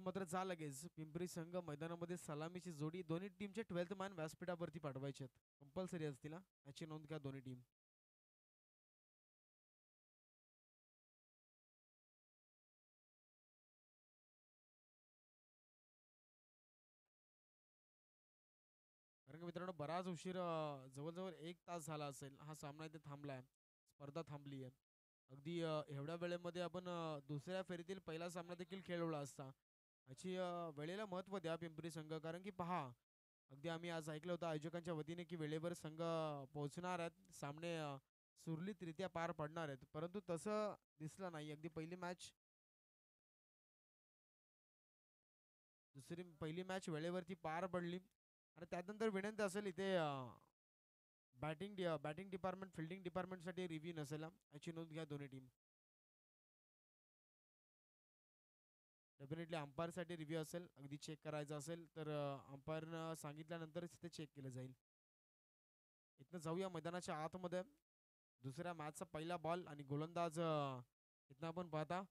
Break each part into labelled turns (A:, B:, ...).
A: इथं मात्र जा लगेच पिंपरी संघ मैदानामध्ये सलामीची जोडी दोन्ही टीमचे 12th मॅन व्यासपीठावरती पाठवायचे आहेत. कंपल्सरी असतील हा. याची नोंद घ्या दोन्ही टीम. कारण की मित्रांनो बराच उशीर जवळजवळ 1 तास झाला असेल हा सामना इथे थांबलाय. स्पर्धा थांबली आहे. अगदी एवढ्या वेळेमध्ये आपण दुसऱ्या फेरीतील पहिला सामना देखील खेळवला असता. याची वेळेला महत्त्व द्या पिंपरी संघ. कारण की पहा अगदी आम्ही आज ऐकलं होतं आयोजकांच्या वतीने की वेळेवर संघ पोहोचणार आहेत. सामने सुरळीतरित्या पार पडणार आहेत. परंतु तसं दिसलं नाही. अगदी पहिली मॅच वेळेवरती पार पडली. आणि त्यानंतर विनंती असेल इथे बॅटिंग डिपार्टमेंट फिल्डिंग डिपार्टमेंटसाठी रिव्ह्यू नसेल याची नोंद घ्या दोन्ही टीम. डेफिनेटली अंपायरसाठी रिव्ह्यू असेल. अगदी चेक करायचं असेल तर अंपायरनं सांगितल्यानंतरच ते चेक केलं जाईल. इथनं जाऊया मैदानाच्या आतमध्ये. दुसऱ्या मॅचचा पहिला बॉल आणि गोलंदाज इथनं आपण पाहता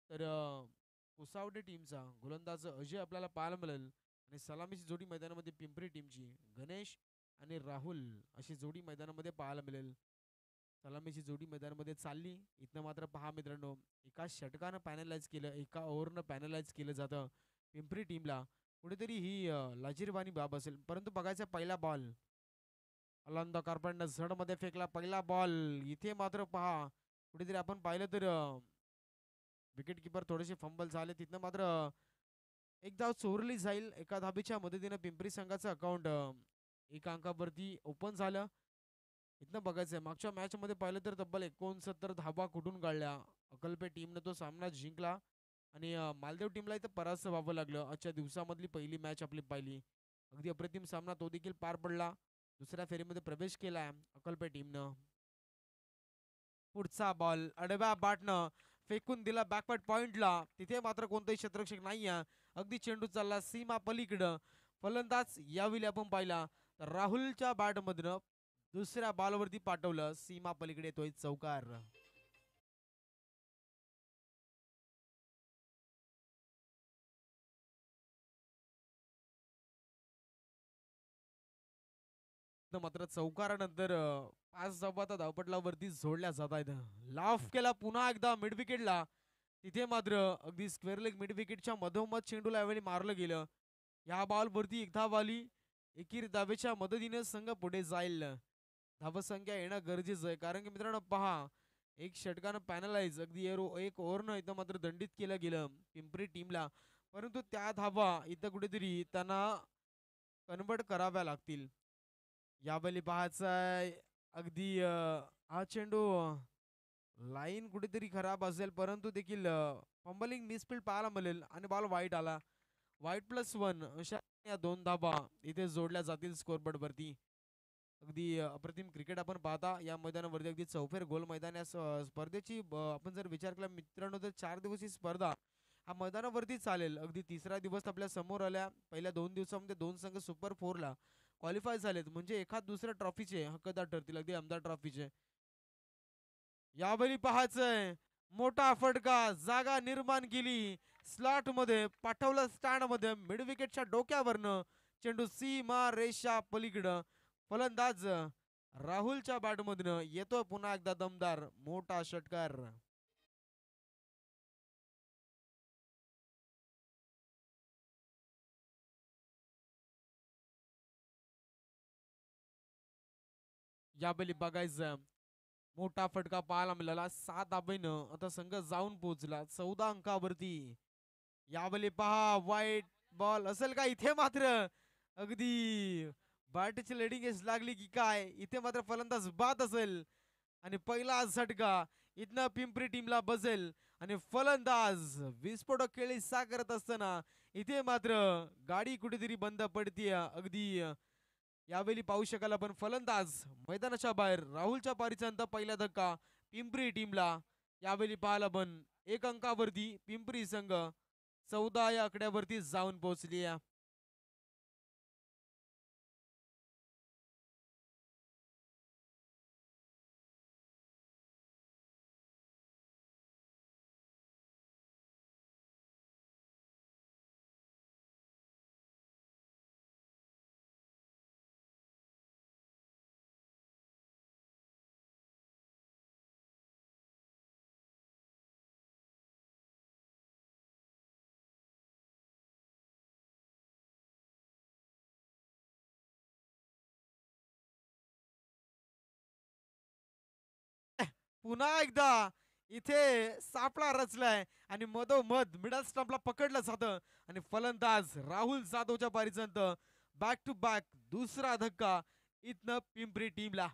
A: तर कुसावडे टीमचा गोलंदाज अजय आपल्याला पाहायला मिळेल. आणि सलामीची जोडी मैदानामध्ये पिंपरी टीमची गणेश आणि राहुल अशी जोडी मैदानामध्ये पाहायला मिळेल. सलामीची जोडी मैदानामध्ये चालली. इथनं मात्र पहा मित्रांनो एका षटकानं पॅनलाइज केलं, एका ओव्हरनं पॅनलाइज केलं जातं पिंपरी टीमला. कुठेतरी ही लाजीरवाणी बाब असेल. परंतु बघायचा पहिला बॉल अलंदा कार्पेंटनं झडमध्ये फेकला पहिला बॉल. इथे मात्र पहा कुठेतरी आपण पाहिलं तर विकेट किपर थोडेसे फंबल झाले. तिथनं मात्र एक धाव चोरली जाईल. एका धाबीच्या मदतीनं पिंपरी संघाचं अकाउंट 1 अंकावरती ओपन झालं. इथनं बघायचंय मागच्या मॅच मध्ये पाहिलं तर तब्बल 69 धाबा कुठून काढल्या. अकल्पे टीमनं तो सामना जिंकला आणि मालदेव टीमला इथं परास्त व्हावं लागलं. आजच्या दिवसामधली पहिली मॅच आपली पाहिली. अगदी अप्रतिम सामना तो देखील पार पडला. दुसऱ्या फेरीमध्ये प्रवेश केलाय अकल्पे टीमनं. पुढचा बॉल अडव्या बॅटनं फेकून दिला बॅकवर्ड पॉइंटला. तिथे मात्र कोणताही क्षेत्ररक्षक नाही आहे. अगदी चेंडू चालला सीमा पलीकडं. फलंदाज यावेळी आपण पाहिला तर राहुलच्या बॅटमधनं दुसऱ्या बॉलवरती पाठवलं. सीमा पलीकडे येतोय चौकार. मात्र चौकारानंतर 5 धावा धावपटलावरती जोडल्या जात आहेत. लाफ केला पुन्हा एकदा मिड विकेटला. तिथे मात्र अगदी स्क्वेअर लेग मिड विकेटच्या मधोमध चेंडूला यावेळी मारलं गेलं. या बॉलवरती एक धाव आली. एकीर धावेच्या मदतीने संघ पुढे जाईल. धावसंख्या येणं गरजेचं आहे. कारण की मित्रांनो पहा एक षटकानं पॅनलाइज अगदी एक ओव्हरनं इथं मात्र दंडित केलं गेलं पिंपरी टीमला. परंतु त्या धावा इथं कुठेतरी त्यांना कन्वर्ट कराव्या लागतील. यावेळी पाहायचंय अगदी हा चेंडू लाईन कुठेतरी खराब असेल परंतु देखील फंबलिंग मिसफील्ड पाहायला मिळेल आणि बॉल वाईट आला. वाईट+1 अशा या 2 धाबा इथे जोडल्या जातील स्कोरबोर्ड वरती. अगदी अप्रतिम क्रिकेट आपण पाहता या मैदानावरती. अगदी चौफेर गोल मैदान या स्पर्धेची आपण जर विचार केला मित्रांनो तर 4 दिवसीय स्पर्धा हा मैदानावरती चालेल. अगदी तिसरा दिवस आपल्या समोर आल्या. पहिल्या 2 दिवसामध्ये 2 संघ सुपर 4ला क्वालिफाय झालेत. म्हणजे एखाद दुसऱ्या ट्रॉफीचे हक्कदार ठरतील. अगदी आमदार ट्रॉफीचे. यावेळी पाहायचंय मोठा फटका जागा निर्माण केली. स्लॉट मध्ये पाठवलं स्टँड मध्ये मिड विकेटच्या डोक्यावरनं चेंडू सीमा रेषा पलीकडं. फलंदाज राहुलच्या बॅटमधनं येतोय पुन्हा एकदा दमदार मोठा षटकार. यावेळी बघायचं मोठा फटका पाहायला मिळाला. 7 धाबेनं आता संघ जाऊन पोहोचला 14 अंकावरती. यावेळी पहा वाईट बॉल असेल का इथे मात्र अगदी बॅटची लेडिंग एज लागली की काय. इथे मात्र फलंदाज बाद असेल आणि पहिला झटका इथनं पिंपरी टीमला बसेल. आणि फलंदाज विस्फोटक खेळी करत असताना इथे मात्र गाडी कुठेतरी बंद पडतीये. अगदी यावेळी पाहू शकाल आपण फलंदाज मैदानाच्या बाहेर. राहुलच्या पारीचा अंत पहिला धक्का पिंपरी टीमला. यावेळी पाहायला पण 1 अंकावरती पिंपरी संघ 14 या आकड्यावरती जाऊन पोहोचली. पुन्हा एकदा इथे सापळा रचलाय आणि मधोमध मिडल स्टंपला पकडलं जातं आणि फलंदाज राहुल जाधवच्या पारीचं बॅक टू बॅक दुसरा धक्का इथनं पिंपरी टीमला.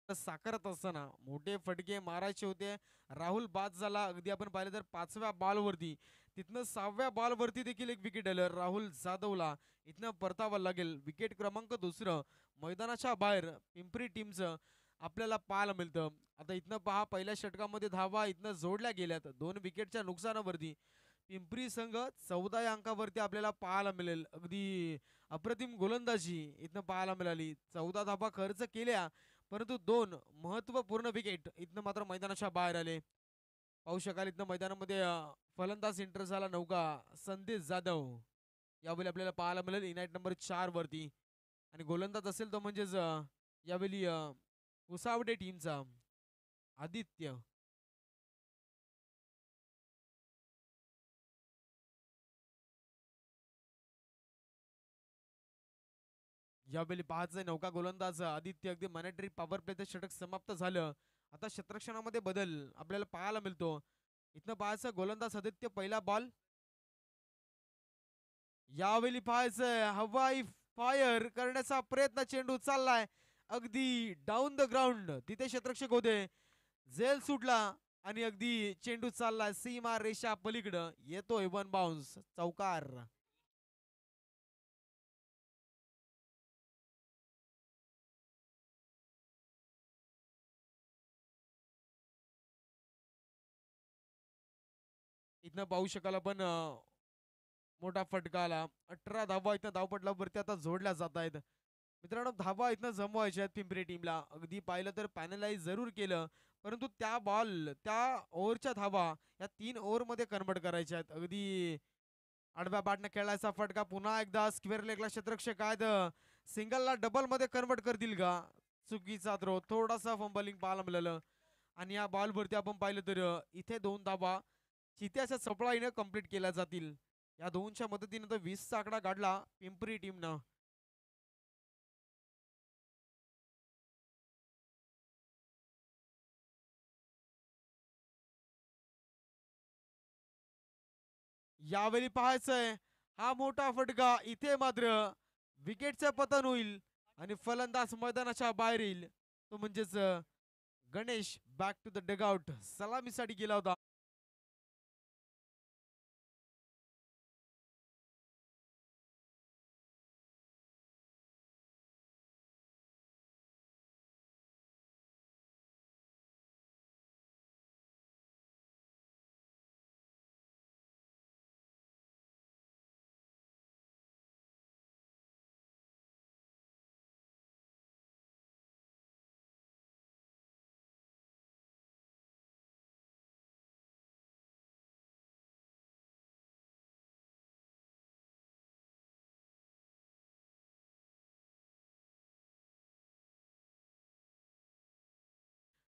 A: साकारत असताना मोठे फटके मारायचे होते. राहुल बाद झाला. अगदी आपण पाहिलं तर 5व्या बॉलवरती, तिथनं 6व्या बॉलवरती देखील एक विकेट आलं. राहुल जाधवला इथनं परतावं लागेल. विकेट क्रमांक दुसरं मैदानाच्या बाहेर पिंपरी टीमचं आपल्याला पाहायला मिळतं. आता इथनं पहा, पहिल्या षटकामध्ये धावा इथनं जोडल्या गेल्यात 2 विकेटच्या नुकसानावरती. पिंपरी संघ 14 या अंकावरती आपल्याला पाहायला मिळेल. अगदी अप्रतिम गोलंदाजी इथनं पाहायला मिळाली. 14 धावा खर्च केल्या, परंतु 2 महत्वपूर्ण विकेट इथनं मात्र मैदानाच्या बाहेर आले. पाहू शकाल इथनं मैदानामध्ये फलंदाज एंटर झाला नौका संदेश जाधव. यावेळी आपल्याला पाहायला मिळेल इनाईट नंबर 4 वरती. आणि गोलंदाज असेल तो म्हणजेच यावेळी उसावडे टीमचा आदित्य. यावेळी पाहायचं नौका गोलंदाज आदित्य. अगदी मॅनेटरी पॉवर प्लेचं षटक समाप्त झालं. आता क्षेत्रक्षणामध्ये बदल आपल्याला पाहायला मिळतो. इथनं पाहायचं गोलंदाज आदित्य पहिला बॉल. यावेळी पाहायचंय हवाई फायर करण्याचा प्रयत्न, चेंडू चाललाय अगदी डाऊन द ग्राउंड. तिथे क्षेत्रक्षक होते, झेल सुटला आणि अगदी चेंडू चाललाय सीमा रेषा पलीकडं. येतोय वन बाउन्स, चौकार. इथनं पाहू शकाल आपण मोठा फटका आला. 18 धावा इथं धावपटलावरती आता जोडल्या जात आहेत. मित्रांनो, धावा इथनं जमवायच्या आहेत पिंपरी टीमला. अगदी पाहिलं तर पॅनलाइज जरूर केलं, परंतु त्या ओव्हरच्या धावा या 3 ओव्हरमध्ये कन्वर्ट करायच्या आहेत. अगदी आडव्या बॅटने खेळायचा फटका. पुन्हा एकदा स्क्वेअर लेगला क्षेत्रक्षक आहेत, सिंगलला डबल मध्ये कन्वर्ट करतील का? चुकीचा थ्रो, थोडासा फंबलिंग पाहायला मिळालं. आणि या बॉलवरती आपण पाहिलं तर इथे 2 धावा चित्याच्या चपळाईनं कंप्लीट केल्या जातील. या दोनच्या मदतीनं तर 20चा आकडा गाडला पिंपरी टीमनं. यावेळी पाहायचंय हा मोठा फटका. इथे मात्र विकेटचं पतन होईल आणि फलंदाज मैदानाच्या बाहेर येईल. तो म्हणजेच Ganesh back to the dugout सलामीसाठी गेला होता.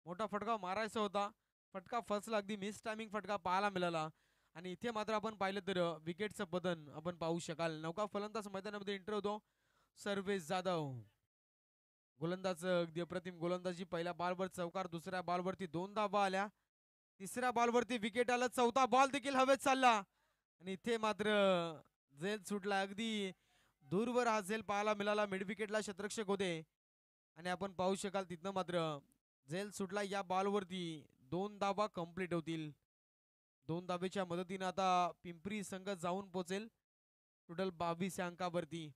A: मोठा फटका मारायचा होता, फटका फसला. अगदी मिस टायमिंग फटका पाहायला मिळाला. आणि इथे मात्र आपण पाहिलं तर विकेटचं बदन आपण पाहू शकाल. नौका फलंदाज मैदानामध्ये एंटर होतो सर्वेश जाधव. गोलंदाज अगदी अप्रतिम गोलंदाजी. पहिल्या बॉलवर चौकार, दुसऱ्या बॉलवरती 2 धावा आल्या, तिसऱ्या बॉलवरती विकेट आलं, चौथा बॉल देखील हवेत चालला आणि इथे मात्र झेल सुटला. अगदी दूरवर हा झेल पाहायला मिळाला. मिड विकेटला क्षेत्रक्षक होते आणि आपण पाहू शकाल तिथनं मात्र झेल सुटला. या बॉलवरती 2 धावा कंप्लीट होतील. 2 धावेच्या मदतीने आता पिंपरी संघ जाऊन पोहोचेल टोटल 22 या अंकावरती.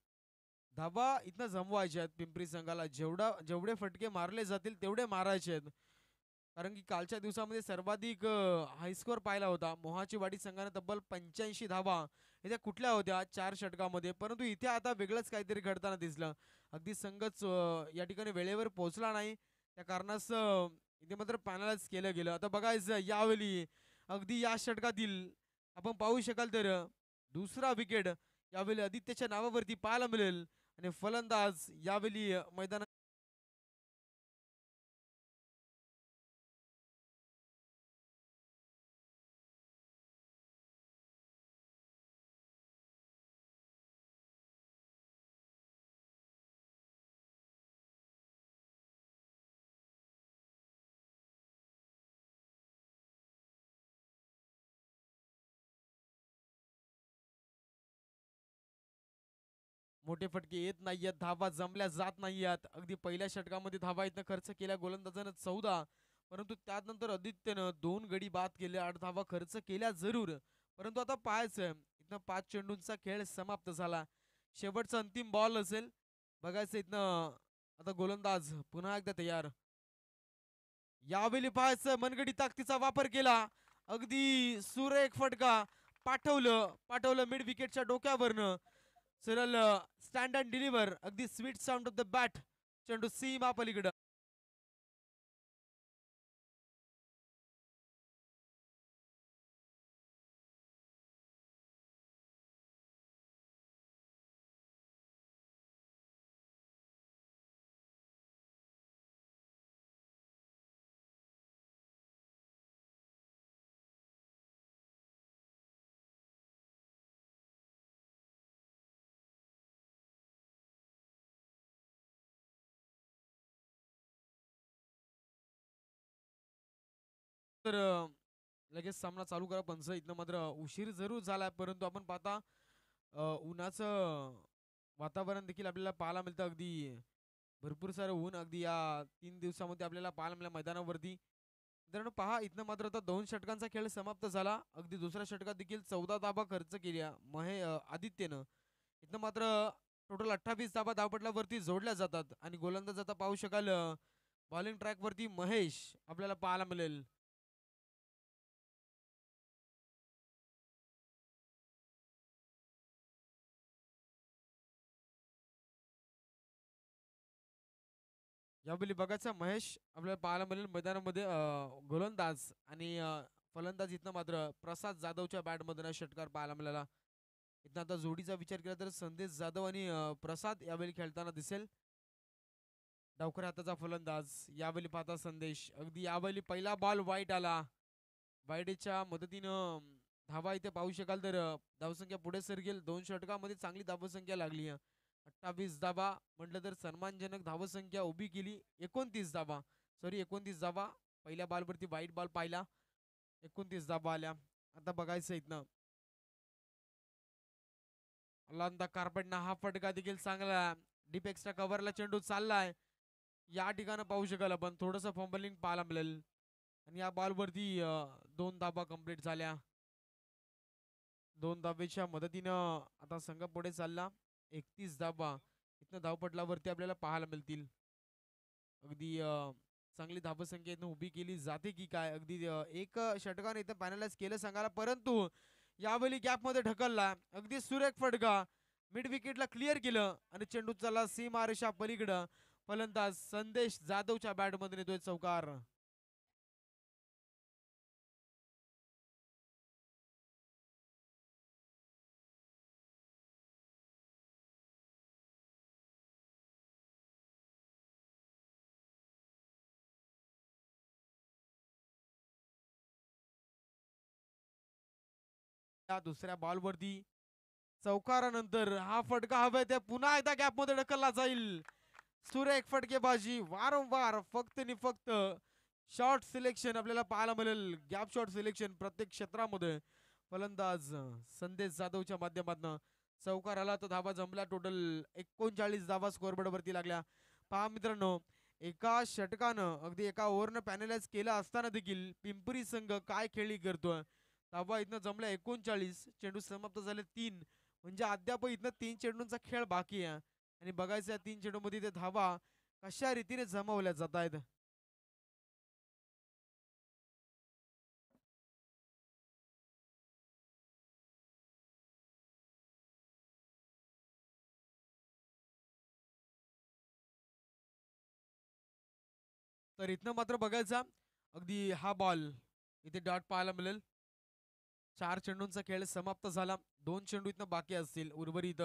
A: धावा इथनं जमवायच्या आहेत पिंपरी संघाला. जेवढे फटके मारले जातील तेवढे मारायचे आहेत. कारण की कालच्या दिवसामध्ये सर्वाधिक हायस्कोर पाहिला होता. मोहाची वाडी संघाने तब्बल 85 धावा इथे कुठल्या होत्या 4 षटकामध्ये. परंतु इथे आता वेगळंच काहीतरी घडताना दिसलं. अगदी संघच या ठिकाणी वेळेवर पोहोचला नाही, त्या कारणास इथे मात्र पॅनलाइज केलं गेलं. आता बघायचं यावेळी अगदी या षटकातील आपण पाहू शकाल तर दुसरा विकेट यावेळी आदित्यच्या नावावरती पाहायला मिळेल आणि फलंदाज यावेळी मैदानात मोठे फटके येत नाहीयेत, धावा जमल्या जात नाहीयेत. अगदी पहिल्या षटकामध्ये धावा इथनं खर्च केल्या गोलंदाजानं 14, परंतु त्यानंतर आदित्यनं 2 गडी बाद केले, 8 धावा खर्च केल्या जरूर. परंतु आता पाहायचं इथनं 5 चेंडूंचा खेळ समाप्त झाला. शेवटचा अंतिम बॉल असेल. बघायचं इथनं आता गोलंदाज पुन्हा एकदा तयार. यावेळी पाहायचं मनगडी ताकदीचा वापर केला. अगदी सुरेख फटका पाठवलं पाठवलं मिड विकेटच्या डोक्यावरनं. सरळ स्टँड अँड डिलिव्हर. अगदी sweet sound of the bat. चेंडू सीमा पलीकडं. तर लगेच सामना चालू करा पंच. इथनं मात्र उशीर जरूर झालाय, परंतु आपण पाहता उन्हाचं वातावरण देखील आपल्याला पाहायला मिळतं. अगदी भरपूर सारं ऊन अगदी या 3 दिवसामध्ये आपल्याला पाहायला मिळालं मैदानावरती. मित्रांनो पहा इथनं मात्र आता 2 षटकांचा खेळ समाप्त झाला. अगदी दुसऱ्या षटकात देखील 14 धाबा खर्च केल्या आदित्यनं. इथनं मात्र टोटल 28 धाबा धावपटलावरती जोडल्या जातात आणि गोलंदाज आता पाहू शकाल बॉलिंग ट्रॅकवरती महेश आपल्याला पाहायला मिळेल. यावेळी बघायचा महेश आपल्याला पाहायला मिळेल मैदानामध्ये गोलंदाज आणि फलंदाज इथनं मात्र प्रसाद जाधवच्या बॅटमधून षटकार पाहायला मिळाला. इथं आता जोडीचा विचार केला तर संदेश जाधव आणि प्रसाद यावेळी खेळताना दिसेल. डावखऱ्या हाताचा फलंदाज यावेळी पाहता संदेश. अगदी यावेळी पहिला बॉल वाईट आला. वाईडच्या मदतीनं धावा इथे पाहू शकाल तर धावसंख्या पुढे सरकेल. 2 षटकामध्ये चांगली धावसंख्या लागली. 28 धावा म्हटलं तर सन्मानजनक धावसंख्या उभी केली. 29 धावा, सॉरी 29 धावा. पहिल्या बॉलवरती वाईट बॉल पाहिला. 29 धावा आल्या. आता बघायचं इथनं अलांदा कार्पेटना हा फटका देखील चांगला. डीप एक्स्ट्रा कव्हरला चेंडू चाललाय. या ठिकाणी पाहू शकाल आपण थोडस फंबलिंग पाहायला मिळेल. आणि या बॉलवरती 2 धाबा कंप्लीट झाल्या. 2 धाबेच्या मदतीनं आता संघ पुढे चालला. 31 धाबा इथनं धावपटलावरती आपल्याला पाहायला मिळतील. अगदी चांगली धावसंख्या इथं उभी केली जाते की काय. अगदी एक षटकाने इथं पॅनलाइज केलं सांगायला, परंतु यावेळी गॅपमध्ये ढकलला. अगदी सुरेख फटका मिड विकेटला क्लिअर केलं आणि चेंडू चला सीमारेषा पलीकडं. फलंदाज संदेश जाधवच्या बॅटमध्ये येतोय चौकार. त्या दुसऱ्या बॉलवरती चौकारानंतर हा फटका हवाय त्या पुन्हा एकदा गॅपमध्ये ढकलला जाईल. सुरेख फटकेबाजी वारंवार फक्त आणि फक्त शॉर्ट सिलेक्शन आपल्याला पाहायला मिळेल. गॅप शॉट सिलेक्शन प्रत्येक क्षेत्रामध्ये. फलंदाज संदेश जाधवच्या माध्यमातून चौकार आला तर धावा जमल्या. टोटल 39 धावा स्कोअरबोर्ड वरती लागल्या. पहा मित्रांनो, एका षटकानं अगदी एका ओव्हरनं पॅनलाइज केला असताना देखील पिंपरी संघ काय खेळी करतोय. धावा इथनं जमल्या 39, चेंडू समाप्त झाले 3. म्हणजे अद्याप इथनं 3 चेंडूंचा खेळ बाकी आहे आणि बघायचं या 3 चेंडूमध्ये ते धावा कशा रीतीने जमवल्या जात आहेत. तर इथनं मात्र बघायचा अगदी हा बॉल इथे डॉट पाहायला मिळेल. 4 चेंडूंचा खेळ समाप्त झाला. 2 चेंडू इथनं बाकी असतील. उर्वरित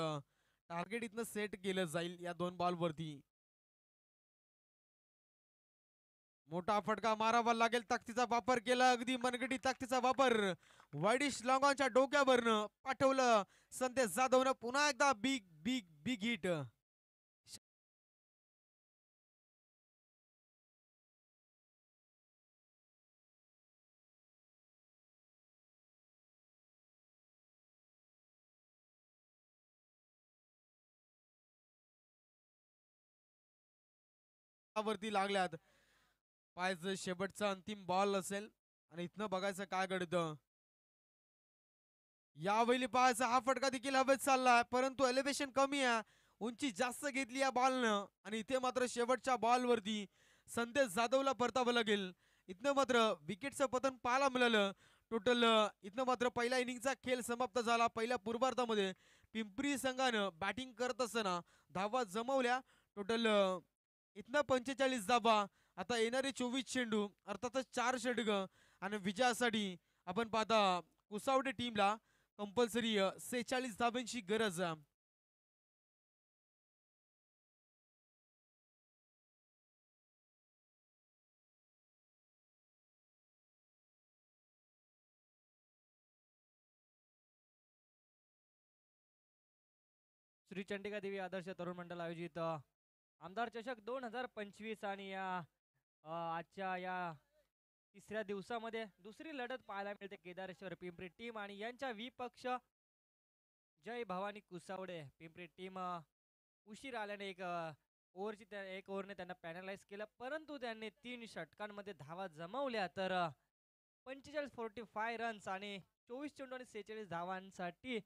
A: टार्गेट इथनं सेट केलं जाईल या 2 बॉलवरती. मोठा फटका मारावा लागेल. ताकदीचा वापर केला. अगदी मनगटी ताकदीचा वापर. वाईडिश लॉंगॉनच्या डोक्यावरनं पाठवलं संदेश जाधवनं. पुन्हा एकदा बिग बिग बिग हिट. वरती लागल्यात. पाहायचं शेवटचा अंतिम बॉल असेल आणि इथनं बघायचं काय घडतं. यावेळी पाहायचा हा फटका देखील हवेत चाललाय, परंतु एलिव्हेशन कमी आहे. उंची जास्त घेतली या बॉलनं आणि इथे मात्र शेवटच्या बॉलवरती संदेश जाधवला परतावं लागेल. इथनं मात्र विकेटचं पतन पाहायला मिळालं. टोटल इथनं मात्र पहिल्या इनिंगचा खेळ समाप्त झाला. पहिल्या पूर्वार्धामध्ये पिंपरी संघानं बॅटिंग करत असताना धावा जमवल्या. टोटल इथनं 45 धावा. आता येणारे 24 चेंडू अर्थातच 4 षटकं आणि विजयासाठी आपण पाहता कुसावडे टीमला कंपल्सरी 46 धाब्यांची गरज.
B: श्री चंडिका देवी आदर्श तरुण मंडळ आयोजित आमदार चषक 2025 आणि या आजच्या या तिसऱ्या दिवसामध्ये दुसरी लढत पाहायला मिळते. केदारेश्वर पिंपरी टीम आणि यांच्या विपक्ष जय भवानी कुसावडे पिंपरी टीम. उशीर आल्याने एक ओव्हरने त्यांना पॅनलाइज केलं, परंतु त्यांनी 3 षटकांमध्ये धावा जमवल्या. तर 45 रन्स आणि 24 चेंडू आणि 46 धावांसाठी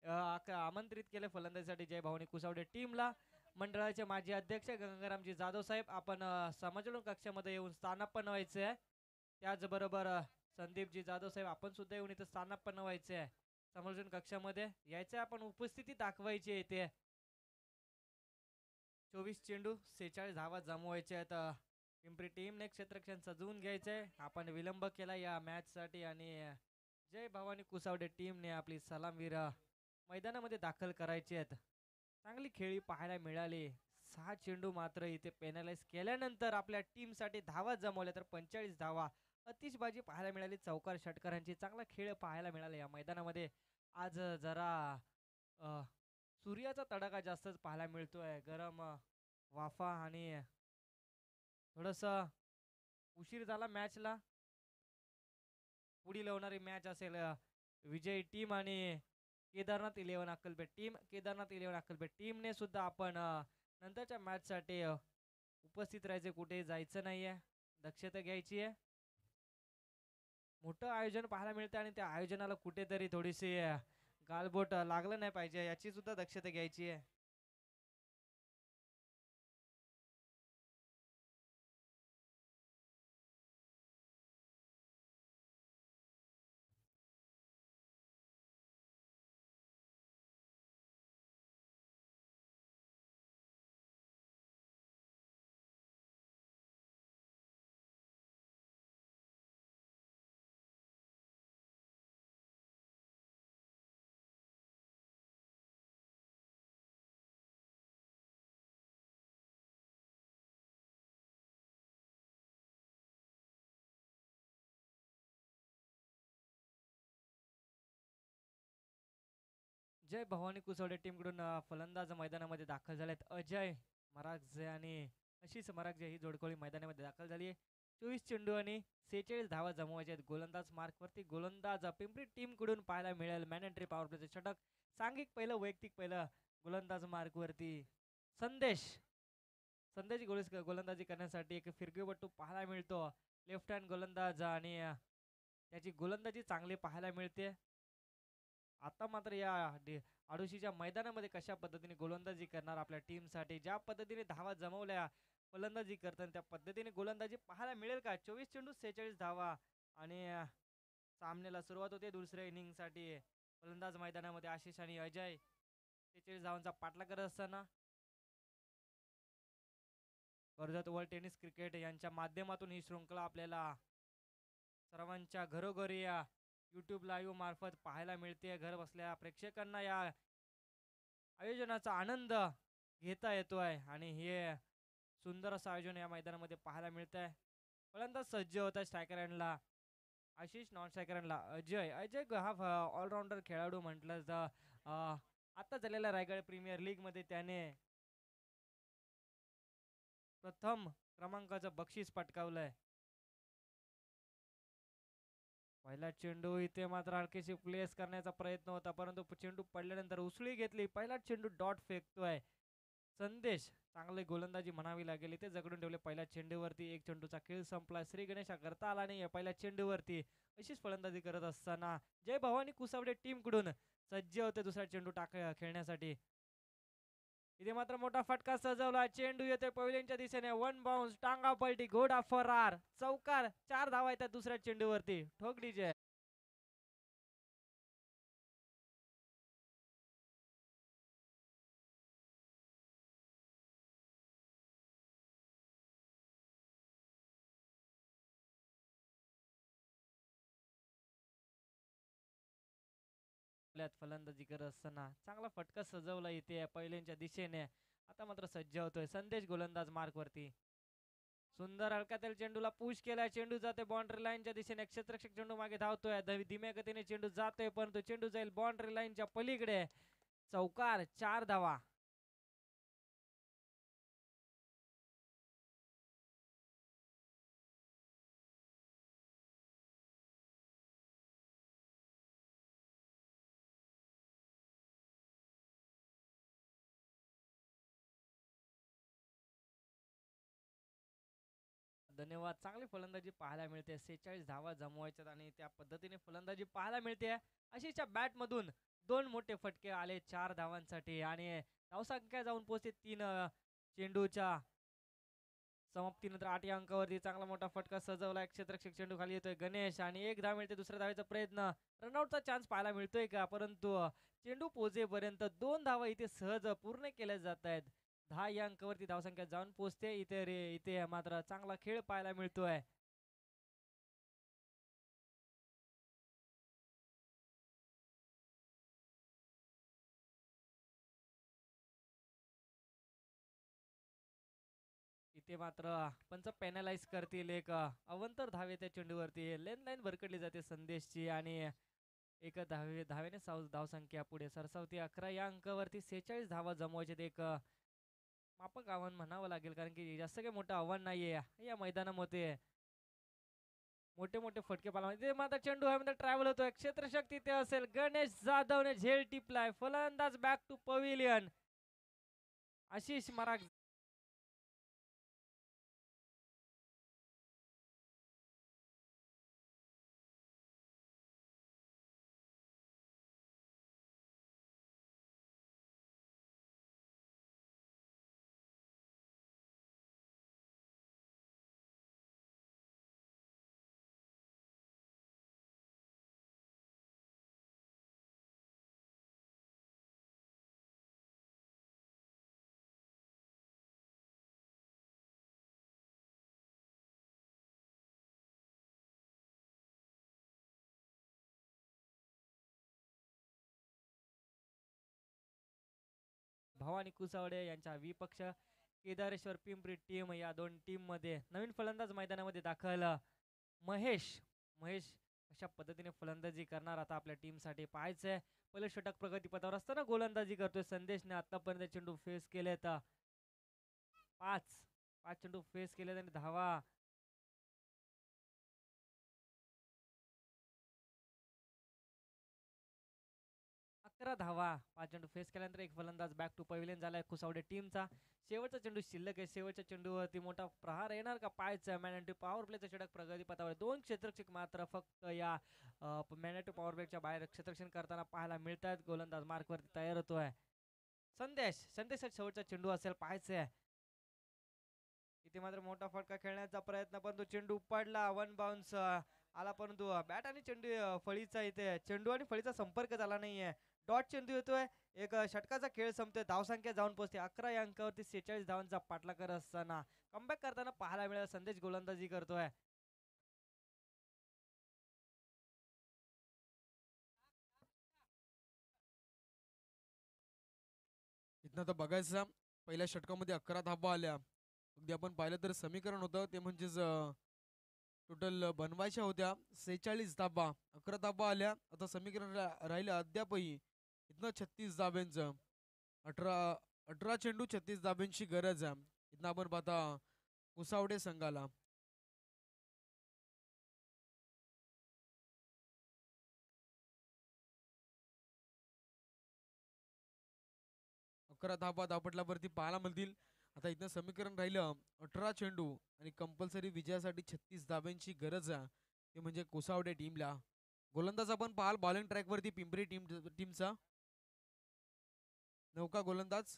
B: आमंत्रित केले फलंदाजीसाठी जय भवानी कुसावडे टीमला. मंडळाचे माजी अध्यक्ष गंगारामजी जाधव साहेब आपण समालोचन कक्षामध्ये येऊन स्थानापन्न व्हायचे आहे. त्याचबरोबर संदीपजी जाधव साहेब आपण सुद्धा येऊन इथे स्थानापन्न व्हायचे आहे. समालोचन कक्षामध्ये यायचे, आपण उपस्थिती दाखवायची येते. 24 चेंडू 46 धावा जमवायचे आहेत. पिंपरी टीमने क्षेत्ररक्षण सजवून घ्यायचंय. आपण विलंब केला या मॅच साठी आणि जय भवानी कुसावडे टीमने आपली सलामवीर मैदानामध्ये दाखल करायची आहेत. चांगली खेळी पाहायला मिळाली. 6 चेंडू मात्र इथे पेनलाइज केल्यानंतर आपल्या टीमसाठी धावा जमवल्या. तर 45 धावा अतिशबाजी पाहायला मिळाली. चौकार षटकारांची चांगला खेळ पाहायला मिळाला या मैदानामध्ये. आज जरा सूर्याचा तडाखा जास्तच पाहायला मिळतोय. गरम वाफा आणि थोडस उशीर झाला मॅचला. पुढील होणारी मॅच असेल विजय टीम आणि केदारनाथ 11 अक्कलपेठ टीम. केदारनाथ 11 अक्कलपेठ टीमने सुद्धा आपण नंतरच्या मॅचसाठी उपस्थित राहायचे, कुठे जायचं नाहीये, दक्षता घ्यायची आहे. मोठं आयोजन पाहायला मिळतं आणि त्या आयोजनाला कुठेतरी थोडीशी गालबोट लागलं नाही पाहिजे, याची सुद्धा दक्षता घ्यायची आहे. जय भवानी कुसवडे टीमकडून फलंदाज मैदानामध्ये दाखल झालेत. अजय मरागजे आणि आशिष मरागजे ही जोडकोळी मैदानामध्ये दाखल झाली आहे. 24 चेंडू आणि 46 धावा जमवायचे आहेत. गोलंदाज मार्कवरती गोलंदाज पिंपरी टीमकडून पाहायला मिळेल. मॅनेटरी पॉवर प्लेचे षटक, सांघिक पहिलं, वैयक्तिक पहिलं. गोलंदाज मार्कवरती संदेश गोलंदाजी करण्यासाठी एक फिरकीपट्टू पाहायला मिळतो. लेफ्ट हँड गोलंदाज आणि त्याची गोलंदाजी चांगली पाहायला मिळते. आता मात्र या आडोशीच्या मैदानामध्ये कशा पद्धतीने गोलंदाजी करणार आपल्या टीमसाठी, ज्या पद्धतीने धावा जमवल्या फलंदाजी करताना त्या पद्धतीने गोलंदाजी पाहायला मिळेल का. 24 चेंडू 46 धावा आणि सामन्याला सुरुवात होते दुसऱ्या इनिंगसाठी. फलंदाज मैदानामध्ये आशिष आणि अजय 46 धावांचा पाठलाग करत असताना कर्जत वर्ल्ड टेनिस क्रिकेट यांच्या माध्यमातून ही शृंखला आपल्याला सर्वांच्या घरोघरी यूट्यूब लाईव्ह मार्फत पाहायला मिळते. घर बसल्या प्रेक्षकांना या आयोजनाचा आनंद घेता येतोय आणि हे सुंदर असं आयोजन या मैदानामध्ये पाहायला मिळत आहे. फलंदाज सज्ज होत आहे स्ट्रायकर एंडला आशिष, नॉन स्ट्रायकर एंडला अजय. अजय हा ऑलराऊंडर खेळाडू म्हटलं तर आता झालेल्या रायगड प्रीमियर लीग मध्ये त्याने प्रथम क्रमांकाचं बक्षीस पटकावलंय. पहिला चेंडू इथे मात्र हलकीशी प्लेस करण्याचा प्रयत्न होता परंतु चेंडू पडल्यानंतर उसळी घेतली. पहिला चेंडू डॉट फेकतोय संदेश. चांगली गोलंदाजी म्हणावी लागेल. इथे जगडून ठेवले पहिल्या चेंडूवरती. एक चेंडूचा खेळ संपला. श्री गणेश हा करता आला नाही पहिल्या चेंडूवरती. अशीच फलंदाजी करत असताना जय भवानी कुसावडे टीम कडून सज्ज होते दुसरा चेंडू खेळण्यासाठी. इथे मात्र मोठा फटका सजवला. चेंडू येतोय पवेलियनच्या दिशेने. वन बाउन्स, टांगा पलटी, घोडा फरार, चौकार. 4 धावा येतात दुसऱ्या चेंडूवरती. ठोक डीजे. फलंदाजी करत असताना चांगला फटका सजवला इथे पहिल्यांच्या दिशेने. आता मात्र सज्ज होतोय संदेश गोलंदाज मार्क वरती. सुंदर हलक्यातील चेंडूला पुश केलाय. चेंडू जाते बाउंड्री लाईनच्या दिशेने. क्षेत्ररक्षक चेंडू मागे धावतोय. धीम्या गतीने चेंडू जातोय परंतु चेंडू जाईल बाउंड्री लाईनच्या पलीकडे. चौकार. 4 धावा. धन्यवाद. चांगली फलंदाजी पाहायला मिळते. 46 धावा जमवायच्यात आणि त्या पद्धतीने फलंदाजी पाहायला मिळते. आशिषच्या बॅट मधून 2 मोठे फटके आले 4 धावांसाठी आणि धावसंख्या जाऊन पोहोचते 3 चेंडूच्या समाप्तीनंतर 8 या अंकावरती. चांगला मोठा फटका सजवला. क्षेत्ररक्षक चेंडू खाली येतोय गणेश आणि 1 धाव मिळते. दुसऱ्या धावेचा प्रयत्न. रनआउटचा चान्स पाहायला मिळतोय का परंतु चेंडू पोहोचेपर्यंत 2 धावा इथे सहज पूर्ण केल्या जात आहेत. 10 या अंकावरती धावसंख्या जाऊन पोहोचते. इथे मात्र चांगला खेळ पाहायला मिळतोय. इथे मात्र पंच पॅनलाइज करतील. एक अवंतर धावे त्या चेंडूवरती. लेन लाईन भरकडली जाते संदेशची आणि एक धावेने धावसंख्या पुढे सरसावती. 11 या अंकावरती 46 धावा जमवायचे. एक मापक आव्हान म्हणावं लागेल कारण की जास्त काही मोठं आव्हान नाहीये या मैदानामध्ये. मोठे मोठे फटके पाला मात्र चेंडू हवेमध्ये ट्रॅव्हल होतोय. क्षेत्ररक्षक तिथे असेल. गणेश जाधवने झेल टिपलाय. फलंदाज बॅक टू पवेलियन. आशिष मराग. भवानी कुसावडे यांच्या विपक्ष केदारेश्वर पिंपरी टीम या 2 टीम मध्ये नवीन फलंदाज मैदानामध्ये दाखल महेश. महेश अशा पद्धतीने फलंदाजी करणार आता आपल्या टीम साठी पाहायचंय. पहिले षटक प्रगतीपथावर असताना गोलंदाजी करतोय संदेशने. आतापर्यंत चेंडू फेस केलेत 5 चेंडू फेस केले आणि धावा 11 धावा. 5 चेंडू फेस केल्यानंतर एक फलंदाज बॅक टू पवेलियन झालाय कुसावडे टीमचा. शेवटचा चेंडू शिल्लक आहे. शेवटच्या चेंडूवरती मोठा प्रहार येणार का पाहायचं. मॅन पॉवर प्लेचा षटक प्रगतीपथावर. 2 क्षेत्ररक्षक मात्र फक्त या मॅन पॉवर प्लेच्या बाहेर क्षेत्ररक्षण करताना पाहायला मिळतात. गोलंदाज मार्कवरती तयार होतोय संदेश. शेवटचा चेंडू असेल पाहायचंय. इथे मात्र मोठा फटका खेळण्याचा प्रयत्न परंतु चेंडू पडला. 1 बाउन्स आला परंतु बॅट आणि चेंडू फळीचा इथे चेंडू आणि फळीचा संपर्क झाला नाहीये. डॉट चेंडू येतोय. एक षटकाचा खेळ संपतोय. धावसंख्या जाऊन पोहोचते 11 या अंकावरती. 46 धावांचा पाठलाग करत असताना कमबॅक करताना पाहायला मिळाला. संदेश गोलंदाजी करतोय.
A: इथनं तर बघायचं पहिल्या षटकामध्ये 11 धाबा आल्या. अगदी आपण पाहिलं तर समीकरण होतं ते म्हणजेच टोटल बनवायच्या होत्या 46 धाबा. 11 धाबा आल्या. आता समीकरण राहिलं अद्यापही इथनं 36 धाब्यांचं. 18 18 चेंडू 36 धाब्यांची गरज आहे. इथनं आपण पाहता कुसावडे संघाला. 11 धाबा धावपटलावरती पाहायला मिळतील. आता इथनं समीकरण राहिलं 18 चेंडू आणि कंपल्सरी विजयासाठी 36 धाब्यांची गरज आहे. ते म्हणजे कोसावडे टीमला. गोलंदाज आपण पाहाल बॉलिंग ट्रॅकवरती पिंपरी टीमचा नौका गोलंदाज.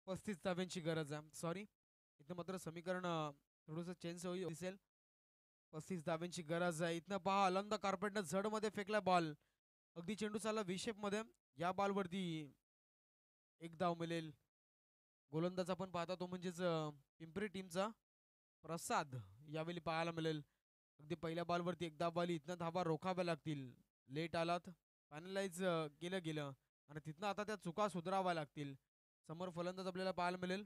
A: पस्तीस धाब्यांची गरज आहे. सॉरी, इथं मात्र समीकरण थोडंसं चेंज होईल दिसेल. 35 धाब्यांची गरज आहे. इथनं पहा अलंद कार्पेटनं झडमध्ये फेकला बॉल. अगदी चेंडू चालला विशेप मध्ये. या बॉलवरती एक धाव मिळेल. गोलंदाज आपण पाहता तो म्हणजेच पिंपरी टीमचा प्रसाद यावेळी पाहायला मिळेल. अगदी पहिल्या बॉलवरती एक धाव आली. इथनं धाबा रोखाव्या लागतील. लेट आलात फायनलाइज केलं गेलं आणि तिथनं आता त्या चुका सुधाराव्या लागतील. समोर फलंदाज आपल्याला पाहायला मिळेल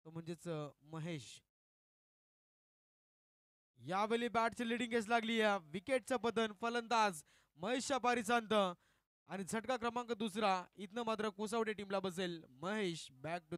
A: तो म्हणजेच महेश. यावेळी बॅटची लिडिंग एज लागली आहे. विकेटचं पतन फलंदाज महेशच्या पारीचांत आणि झटका क्रमांक दुसरा. इथनं मात्र कोसावडे टीमला बसेल. महेश बॅक टू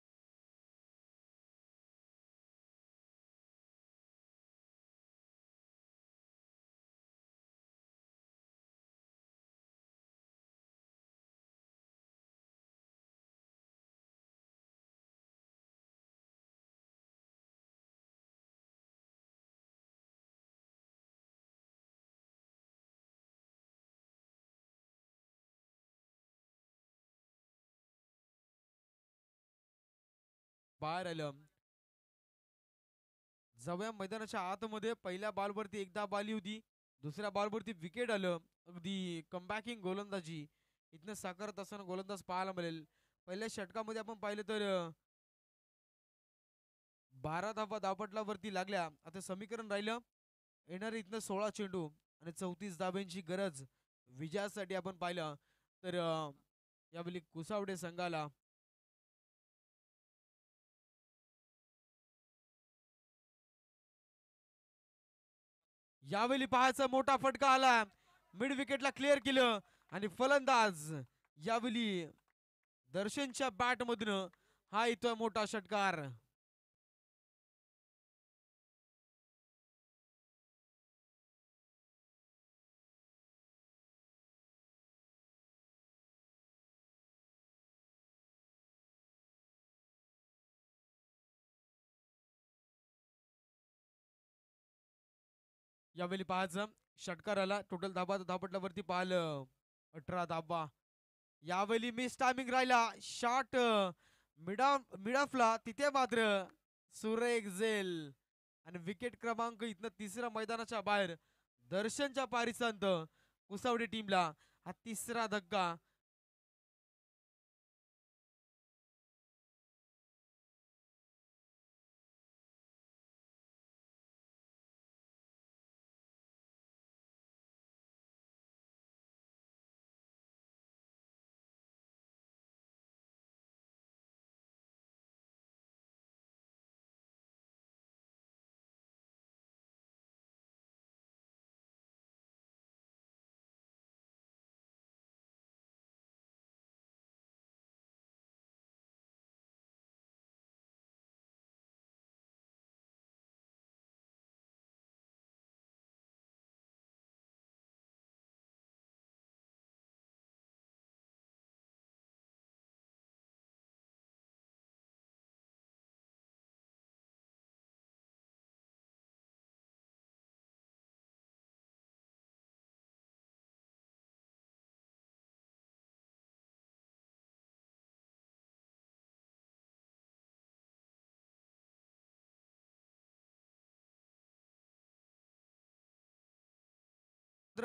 A: बाहेर आलं. जवळ मैदानाच्या आतमध्ये पहिल्या बॉलवरती एकदा बाली होती. दुसऱ्या बॉलवरती विकेट आलं. अगदी कमबॅकिंग गोलंदाजी इथनं साकारत असताना गोलंदाज पाहायला मिळेल. पहिल्या षटकामध्ये आपण पाहिलं तर 12 धावा धावपटलावरती लागल्या. आता समीकरण राहिलं येणारे इथनं 16 चेंडू आणि 34 धाब्यांची गरज विजयासाठी आपण पाहिलं तर यावेळी कुसावडे संघाला यावेळी पाहायचा मोठा फटका आला. मिड विकेटला क्लिअर केलं आणि फलंदाज यावेळी दर्शनच्या बॅट मधून हा इथं मोठा षटकार. यावेळी पाहायचं षटकार आला. टोटल धाबा धापटल्यावरती पाहिलं 18 धाबा. यावेळी मिस टायमिंग राहिला. शॉट मिडाफला तिथे मात्र सुरेख झेल आणि विकेट क्रमांक इथनं तिसरा मैदानाच्या बाहेर. दर्शनच्या पारिसांत कुसावडे टीमला हा तिसरा धक्का.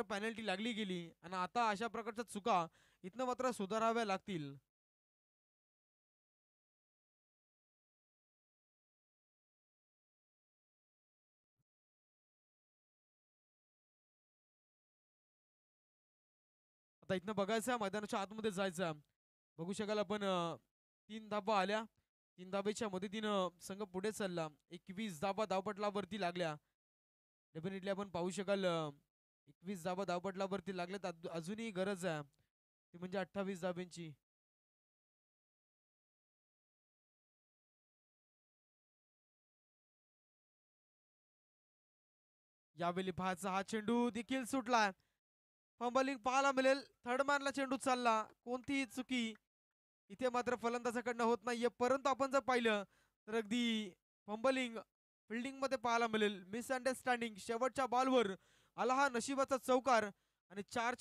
A: पेनल्टी लागली गेली आणि आता अशा प्रकारच्या चुका इथनं मात्र सुधाराव्या लागतील. आता इथनं बघायचं मैदानाच्या आतमध्ये जायचं. बघू शकाल आपण 3 धाबा आल्या. 3 धाब्याच्या मदतीनं संघ पुढे चालला. 21 धाबा धावपटलावरती लागल्या. डेफिनेटली आपण पाहू शकाल 21 धाबा धावपटलावरती लागल्यात. अजूनही गरज आहे ती म्हणजे 28 धाब्यांची. यावेळी पाहायचा हा चेंडू देखील सुटलाय. फंबलिंग पाहायला मिळेल. थर्ड मॅनला चेंडू चालला. कोणतीही चुकी इथे मात्र फलंदाजाकडनं होत नाहीये. परंतु आपण जर पाहिलं तर अगदी फंबलिंग फिल्डिंग मध्ये पाहायला मिळेल. मिसअंडरस्टँडिंग शेवटच्या बॉलवर आला हा नशिबाचा चौकार आणि 4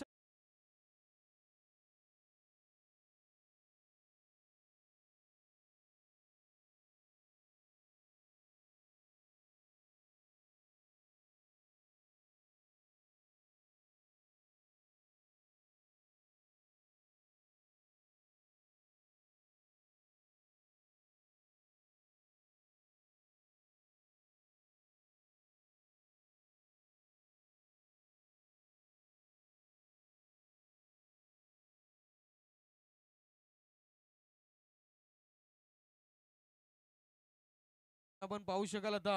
A: आपण पाहू शकाल आता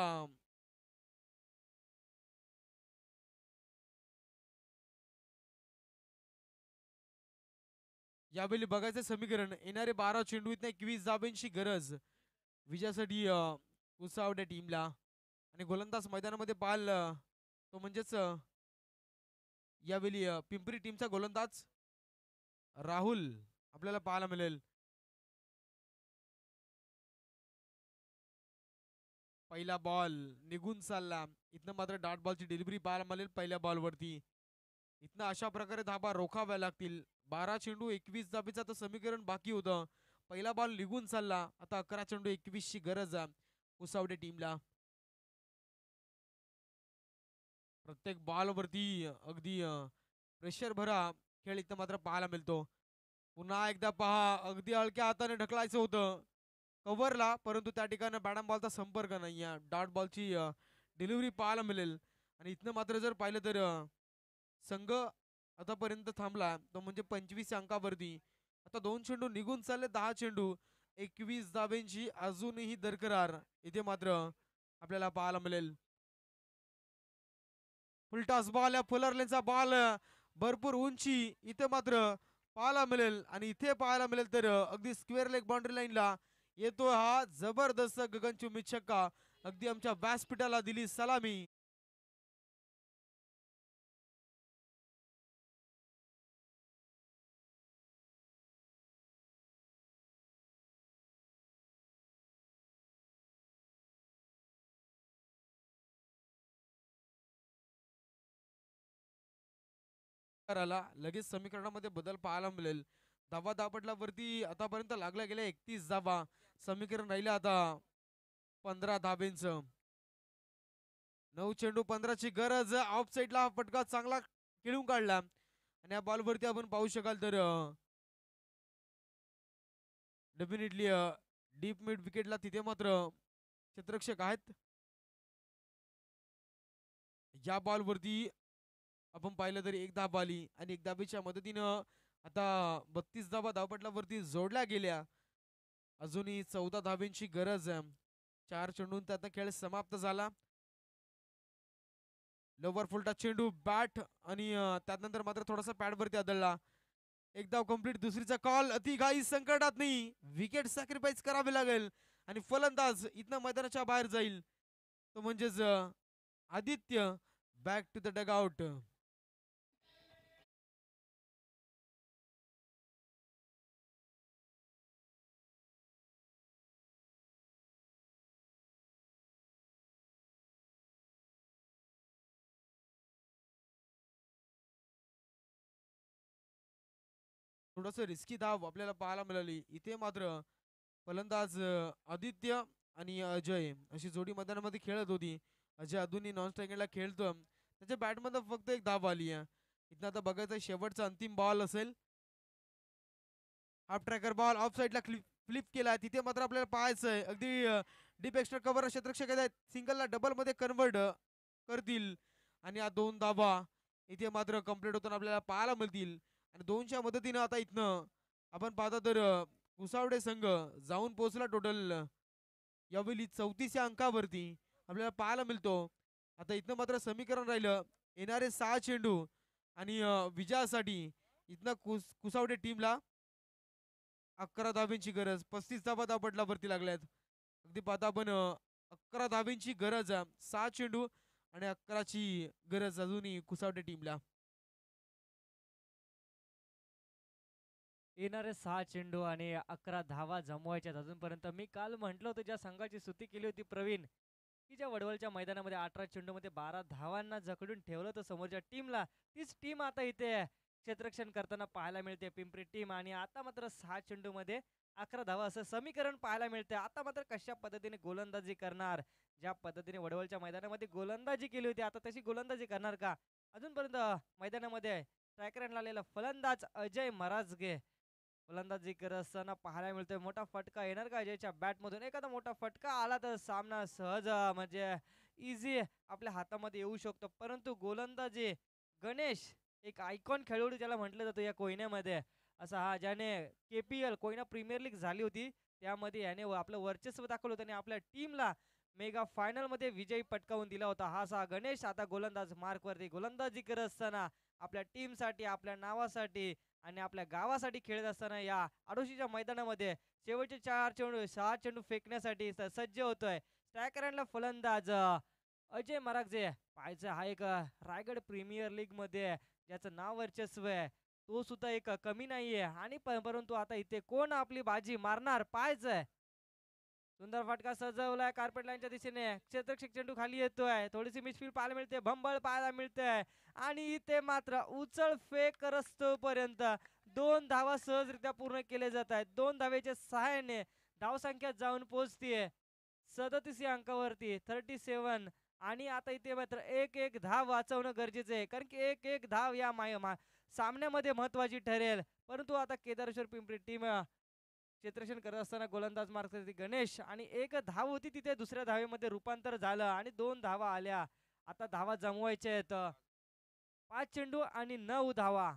A: यावेळी बघायचं समीकरण. येणारे 12 चेंडू इथं 21 धाब्यांची गरज विजयासाठी कुसावड्या टीमला. आणि गोलंदाज मैदानामध्ये पाहाल तो म्हणजेच यावेळी पिंपरी टीमचा गोलंदाज राहुल आपल्याला पाहायला मिळेल. पहिला बॉल निघून चालला. इथनं मात्र डॉट बॉलची डिलिव्हरी पाहायला मिळेल पहिल्या बॉलवरती. इथनं अशा प्रकारे धाबा रोखाव्या लागतील. 12 चेंडू 21 धाबेचा तर समीकरण बाकी होतं. पहिला बॉल निघून चालला. आता 11 चेंडू 21 ची गरज आहे कुसावडे टीमला. प्रत्येक बॉलवरती अगदी प्रेशर भरा खेळ इथं मात्र पाहायला मिळतो. पुन्हा एकदा पहा अगदी हलक्या हाताने ढकलायचं होतं कव्हरला, परंतु त्या ठिकाणी बॅटम बॉलचा संपर्क नाही आहे. डॉट बॉलची डिलिव्हरी पाहायला मिळेल. आणि इथनं मात्र जर पाहिलं तर संघ आतापर्यंत थांबला तो म्हणजे 25 अंकावरती. आता 2 चेंडू निघून चालले. 10 चेंडू 21 धाब्यांची अजूनही दरकरार इथे मात्र आपल्याला पाहायला मिळेल. फुलटॉस बॉल, फुलरलेनचा बॉल भरपूर उंची इथे मात्र पाहायला मिळेल. आणि इथे पाहायला मिळेल तर अगदी स्क्वेअर लेग बाउंड्री लाईनला येतो हा जबरदस्त गगनचुंबी छक्का. अगदी आमच्या व्यासपीठाला दिली सलामी. आला लगेच समीकरणामध्ये बदल पाहायला मिळेल. धावा धापटलावरती आतापर्यंत लागल्या गेल्या 31 धावा. समीकरण राहिले आता 15 धाब्यांचं. 9 चेंडू 15 ची गरज. ऑफ साईडला फटका चांगला खेळून काढला. आणि या बॉलवरती आपण पाहू शकाल तर डेफिनेटली डीप मिड विकेटला तिथे मात्र क्षेत्ररक्षक आहेत. या बॉलवरती आपण पाहिलं तर एक धाब आली आणि एक धाबेच्या मदतीनं आता 32 धाबा धावपटलावरती जोडल्या गेल्या. अजूनही 14 धाब्यांची गरज आहे. 4 चेंडून त्यातनं खेळ समाप्त झाला. लोवर फुलटा चेंडू बॅट आणि त्यानंतर मात्र थोडासा पॅडवरती आदळला. एक धाव कंप्लीट. दुसरीचा कॉल. अति घाई संकटात नाही. विकेट सॅक्रिफाईस करावी लागेल आणि फलंदाज इथनं मैदानाच्या बाहेर जाईल तो म्हणजेच Aditya. Back to the dugout. थोडस रिस्की धाव आपल्याला पाहायला मिळाली. इथे मात्र फलंदाज आदित्य आणि अजय अशी जोडी मैदानामध्ये खेळत होती. अजय अजूनही नॉन स्ट्रायकिंगला खेळतो. त्याच्या बॅटमध्ये फक्त एक धाव आली आहे. इथं आता बघायचं शेवटचा अंतिम बॉल असेल. हाफ ट्रॅकर बॉल ऑफ साईडला फ्लिप केला. तिथे मात्र आपल्याला पाहायचं आहे अगदी डीप एक्स्ट्रा कव्हर क्षेत्ररक्षक आहेत. सिंगलला डबल मध्ये कन्वर्ट करतील आणि या 2 धावा इथे मात्र कंप्लीट होताना आपल्याला पाहायला मिळतील. आणि 2च्या मदतीनं आता इथनं आपण पाहता तर कुसावडे संघ जाऊन पोहोचला टोटल यावेळी 34 या अंकावरती आपल्याला पाहायला मिळतो. आता इथनं मात्र समीकरण राहिलं येणारे 6 चेंडू आणि विजयासाठी इथनं कुसावडे टीमला 11 धाब्यांची गरज. 35 धाबा धावपटलावरती लागल्यात. अगदी पाहता आपण 11 धाब्यांची गरज 6 चेंडू आणि 11ची गरज अजूनही कुसावडे टीमला.
B: येणारे 6 चेंडू आणि 11 धावा जमवायच्यात अजूनपर्यंत. मी काल म्हटलं होतं ज्या संघाची स्तुती केली होती प्रवीण, की ज्या वडवलच्या मैदानामध्ये 18 चेंडूमध्ये 12 धावांना जखडून ठेवलं तर समोरच्या टीमला, तीच टीम आता इथे क्षेत्ररक्षण करताना पाहायला मिळते पिंपरी टीम. आणि आता मात्र 6 चेंडूमध्ये 11 धावा असं समीकरण पाहायला मिळते. आता मात्र कशा पद्धतीने गोलंदाजी करणार, ज्या पद्धतीने वडवलच्या मैदानामध्ये गोलंदाजी केली होती आता तशी गोलंदाजी करणार का? अजूनपर्यंत मैदानामध्ये स्ट्रायकर आलेला फलंदाज अजय मराजगे फलंदाजी करत असताना पाहायला मिळतोय. मोठा फटका येणार का अजयच्या बॅटमधून? एखादा मोठा फटका आला तर सामना सहज म्हणजे इझी आपल्या हातामध्ये येऊ शकतो. परंतु गोलंदाजी गणेश एक आयकॉन खेळाडू ज्याला म्हटलं जातं या कोयन्यामध्ये, असा हा ज्याने KPL कोयना प्रीमियर लीग झाली होती त्यामध्ये याने आपलं वर्चस्व दाखवलं होतं आणि आपल्या टीमला मेगा फायनल मध्ये विजयी पटकावून दिला होता. हा सा गणेश आता गोलंदाज मार्कवरती गोलंदाजी करत असताना आपल्या टीमसाठी, आपल्या नावासाठी आणि आपल्या गावासाठी खेळत असताना या आडोशीच्या मैदानामध्ये शेवटचे 6 चेंडू फेकण्यासाठी सज्ज होतोय. स्ट्रायकरला फलंदाज अजय मरागजे. पाहायचं हा एक रायगड प्रीमियर लीग मध्ये ज्याचं नाव वर्चस्व आहे तो सुद्धा एक कमी नाहीये. आणि परंतु आता इथे कोण आपली बाजी मारणार पाहायचंय. सुंदर फटका सजवलाय कार्पेट लाईनच्या दिशेने. क्षेत्ररक्षक चेंडू खाली येतोय. थोडीशी मिसफील्ड पाहायला मिळते, भंबळ पाहायला मिळते आणि इथे मात्र उचल फेक रस्तोपर्यंत 2 धावा सहजरित्या पूर्ण केले जात आहेत. 2 धावेच्या सहाय्याने धावसंख्या जाऊन पोहोचतीये 37 या अंकावरती 37. आणि आता इथे मात्र एक धाव वाचवणं गरजेचं आहे, कारण की एक धाव या सामन्यामध्ये महत्वाची ठरेल. परंतु आता केदारेश्वर पिंपरी टीम क्षेत्ररक्षण करत असताना गोलंदाज मार्ग गणेश आणि एक धाव होती तिथे दुसऱ्या धावेमध्ये रूपांतर झालं आणि 2 धावा आल्या. आता धावा जमवायच्या आहेत. 5 चेंडू आणि 9 धावा.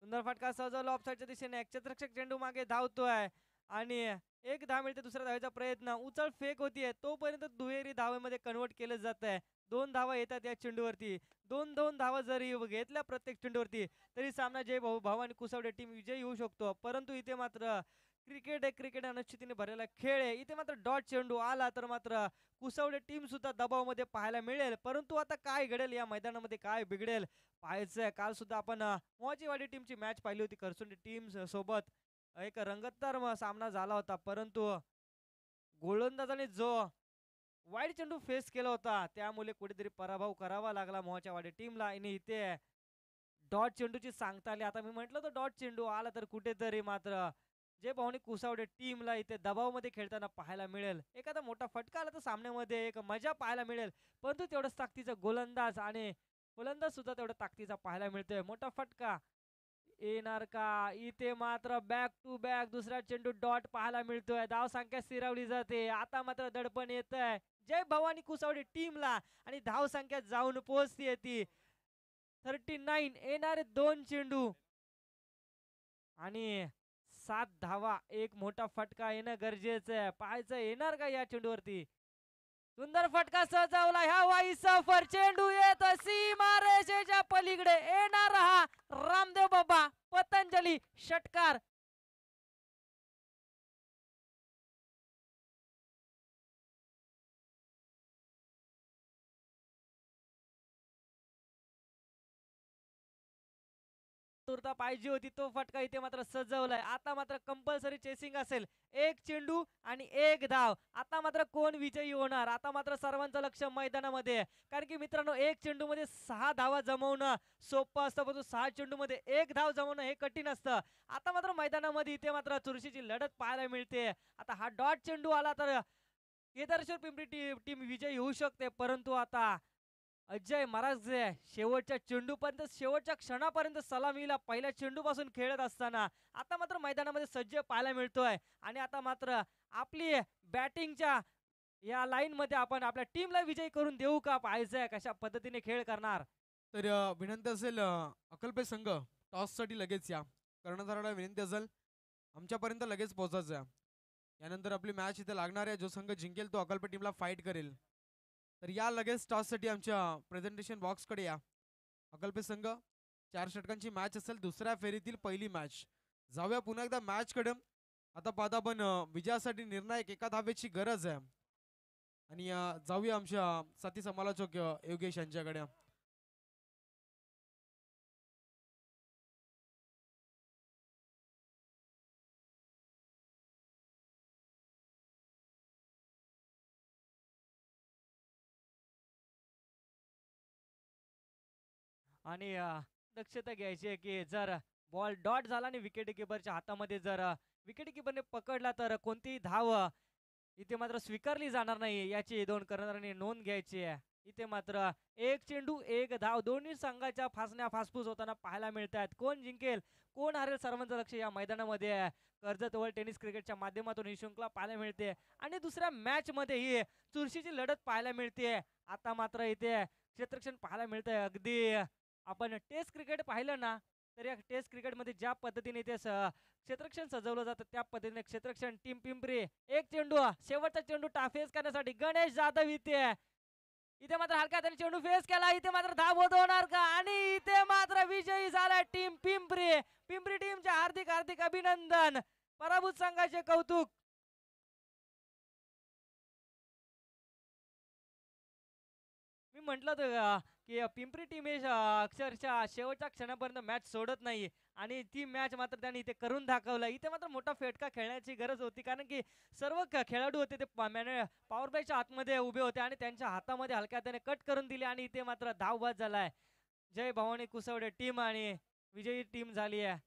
B: सुंदर फटका सजवला ऑफसाईडच्या दिशेने. क्षेत्ररक्षक चेंडू मागे धावतोय आणि एक धाव मिळते. दुसऱ्या धावेचा प्रयत्न, उचल फेक होतीये तोपर्यंत दुहेरी धावेमध्ये कन्वर्ट केलं जात आहे. 2 धावा येतात या चेंडूवरती. 2-2 धावा जरी घेतल्या प्रत्येक चेंडूवरती तरी सामना जय भाऊ आणि कुसावडे टीम विजयी होऊ शकतो. परंतु इथे मात्र क्रिकेट अनिश्चितीने भरलेला खेळ आहे. इथे मात्र डॉट चेंडू आला तर मात्र कुसावडे टीम सुद्धा दबावामध्ये पाहायला मिळेल. परंतु आता काय घडेल या मैदानामध्ये, काय बिघडेल पाहायचंय. काल सुद्धा आपण मोहाचीवाडी टीमची मॅच पाहिली होती करसुंडी टीम सोबत. एक रंगतदार सामना झाला होता. परंतु गोलंदाजाने जो वाईड चेंडू फेस केला होता त्यामुळे कुठेतरी पराभव करावा लागला मोहाच्यावाडी टीमला. आणि इथे डॉट चेंडूची सांगता आली. आता मी म्हटलं तर डॉट चेंडू आला तर कुठेतरी मात्र जे भाऊनी कुसावडे टीमला इथे दबावामध्ये खेळताना पाहायला मिळेल. एखादा मोठा फटका आला तर सामन्यामध्ये एक मजा पाहायला मिळेल. परंतु तेवढंच ताकदीचा गोलंदाज आणि गोलंदाज सुद्धा तेवढा ताकदीचा पाहायला मिळतोय. मोठा फटका येणार का? इथे मात्र बॅक टू बॅक दुसरा चेंडू डॉट पाहायला मिळतोय. धाव संख्या स्थिरावली जाते. आता मात्र दडपण येत आहे जय भवानी कुसावडे टीमला आणि धाव संख्या जाऊन पोहोचतीये ती 39. येणारे 2 चेंडू आणि 7 धावा. एक मोठा फटका येणं गरजेचं आहे. पाहायचं येणार का या चेंडूवरती. सुंदर फटका सजवला. ह्या वाई सफर चेंडू येत सीमारेषेच्या पलीकडे. येणार हा रामदेव बाबा पतंजली षटकार. तुरता पाहिजे होती तो फटका इथे मात्र सजवलाय. आता मात्र कंपल्सरी चेसिंग असेल. 1 चेंडू आणि 1 धाव. आता मात्र कोण विजयी होणार. आता मात्र सर्वांचं लक्ष मैदानामध्ये, कारण की मित्रांनो 1 चेंडू मध्ये 6 धावा जमवणं सोपं असतं, परंतु 6 चेंडू मध्ये 1 धाव जमवणं हे कठीण असतं. आता मात्र मैदानामध्ये इथे मात्र चुरशीची लढत पाहायला मिळते. आता हा डॉट चेंडू आला तर केदारेश्वर पिंपरी टीम विजयी होऊ शकते. परंतु आता अजय महाराज शेवटच्या चेंडूपर्यंत, शेवटच्या क्षणापर्यंत सलामीला पहिल्या चेंडूपासून खेळत असताना आता मात्र मैदानामध्ये सज्ज पाहायला मिळतोय. आणि आता मात्र आपली बॅटिंगच्या या लाईन मध्ये आपण आपल्या टीमला विजयी करून देऊ का पाहायचंय कशा पद्धतीने खेळ करणार.
A: तर विनंती असेल अकल्पे संघ टॉससाठी लगेच या. कर्णधाराला विनंती असेल आमच्यापर्यंत लगेच पोहोचायचं आहे. यानंतर आपली मॅच इथे लागणार आहे. जो संघ जिंकेल तो अकल्पे टीमला फाईट करेल. तर या लगेच टॉससाठी आमच्या प्रेझेंटेशन बॉक्सकडे या. अकल्पे संघ 4 षटकांची मॅच असेल, दुसऱ्या फेरीतील पहिली मॅच. जाऊया पुन्हा एकदा मॅचकडे. आता पाहता आपण विजयासाठी निर्णायक एका धावेची गरज आहे. आणि जाऊया आमच्या साथी समालोचक योगेश यांच्याकडे.
B: आणि दक्षता घ्यायची आहे की जर बॉल डॉट झाला आणि विकेट किपरच्या हातामध्ये जर विकेट किपरने पकडला तर कोणतीही धाव इथे मात्र स्वीकारली जाणार नाही, याची दोन कर्णधारांनी नोंद घ्यायची आहे. इथे मात्र एक चेंडू एक धाव, दोन्ही संघाच्या फासण्या फासफूस होताना पाहायला मिळत आहेत. कोण जिंकेल कोण हारेल सर्वांचं लक्ष या मैदानामध्ये आहे. कर्जत वर्ल्ड टेनिस क्रिकेटच्या माध्यमातून ही शृंखला पाहायला मिळते आणि दुसऱ्या मॅच मध्ये ही चुरशीची लढत पाहायला मिळते. आता मात्र इथे क्षेत्ररक्षण पाहायला मिळतंय. अगदी आपण टेस्ट क्रिकेट पाहिलं ना, तर या टेस्ट क्रिकेटमध्ये ज्या पद्धतीने इथे क्षेत्ररक्षण सजवलं जातं त्या पद्धतीने क्षेत्ररक्षण टीम पिंपरी एक चेंडू शेवटचा चेंडू फेस करण्यासाठी गणेश जाधव इथे मात्र हलका त्याने चेंडू फेस केला. इथे मात्र धाव होणार का आणि इथे मात्र विजयी झाला टीम पिंपरी. पिंपरी टीमचे हार्दिक हार्दिक अभिनंदन. पराभूत संघाचे कौतुक. मी म्हंटल होतं की पिंपरी टीम हे अक्षरशः शेवटच्या क्षणापर्यंत मॅच सोडत नाही आणि ती मॅच मात्र त्यांनी इथे करून दाखवलं. इथे मात्र मोठा फेटका खेळण्याची गरज होती कारण की सर्व खेळाडू होते ते पॉवर प्लेच्या आतमध्ये उभे होते आणि त्यांच्या हातामध्ये हलक्या त्याने कट करून दिले आणि इथे मात्र धावबाद झालाय. जय भवानी कुसवडे टीम आणि विजयी टीम झाली आहे.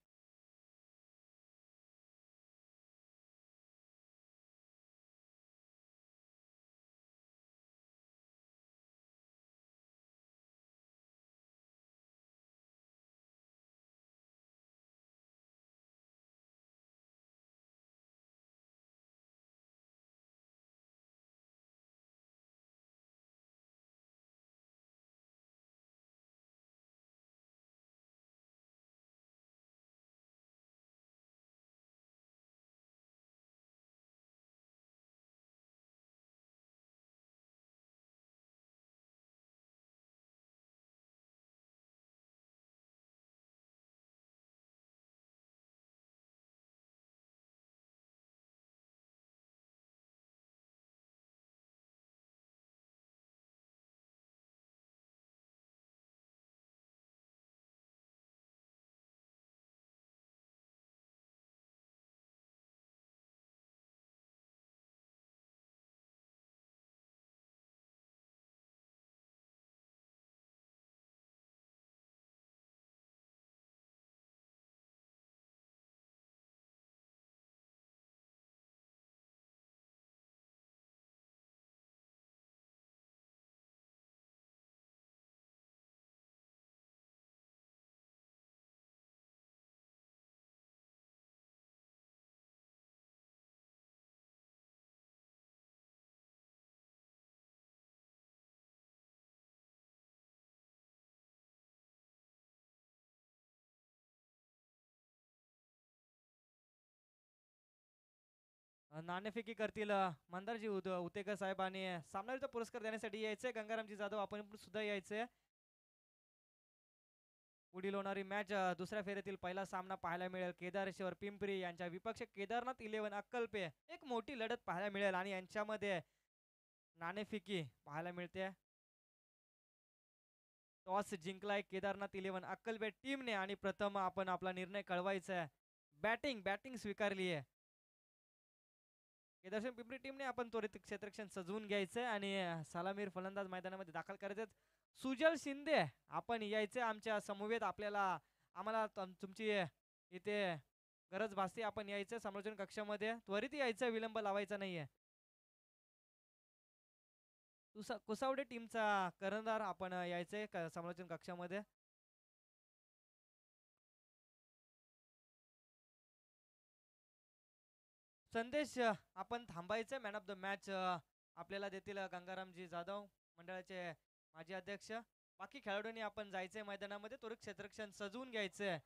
B: नाणेफेकी करतील मंदारजी उतेकर साहेब आणि सामनावीरचा पुरस्कार देण्यासाठी यायचंय गंगारामजी जाधव. आपण सुद्धा यायचंय. पुढील होणारी मॅच दुसऱ्या फेरीतील पहिला सामना पाहायला मिळेल केदारेश्वर पिंपरी यांच्या विपक्ष केदारनाथ 11 अक्कलपे. एक मोठी लढत पाहायला मिळेल आणि यांच्यामध्ये नाणेफेकी पाहायला मिळते. टॉस जिंकलाय केदारनाथ 11 अक्कलपे टीमने आणि प्रथम आपण आपला निर्णय कळवायचा आहे. बॅटिंग स्वीकारली आहे. केदारेश्वर पिंपरी टीमने आपण त्वरित क्षेत्ररक्षण सजवून घ्यायचंय आणि सलामीर फलंदाज मैदानामध्ये दाखल करायचे. सुजल शिंदे आपण यायचे आमच्या समवेत. आम्हाला तुमची इथे गरज भासते. आपण यायचं समालोचन कक्षामध्ये. त्वरित यायचं, विलंब लावायचा नाहीये. कुसावडे टीमचा कर्णधार आपण यायचंय समालोचन कक्षामध्ये. संदेश आपण थांबायचं. मॅन ऑफ द मॅच आपल्याला देतील गंगारामजी जाधव, मंडळाचे माजी अध्यक्ष. बाकी खेळाडूंनी आपण जायचंय मैदानामध्ये, थोडं क्षेत्ररक्षण सजवून घ्यायचंय.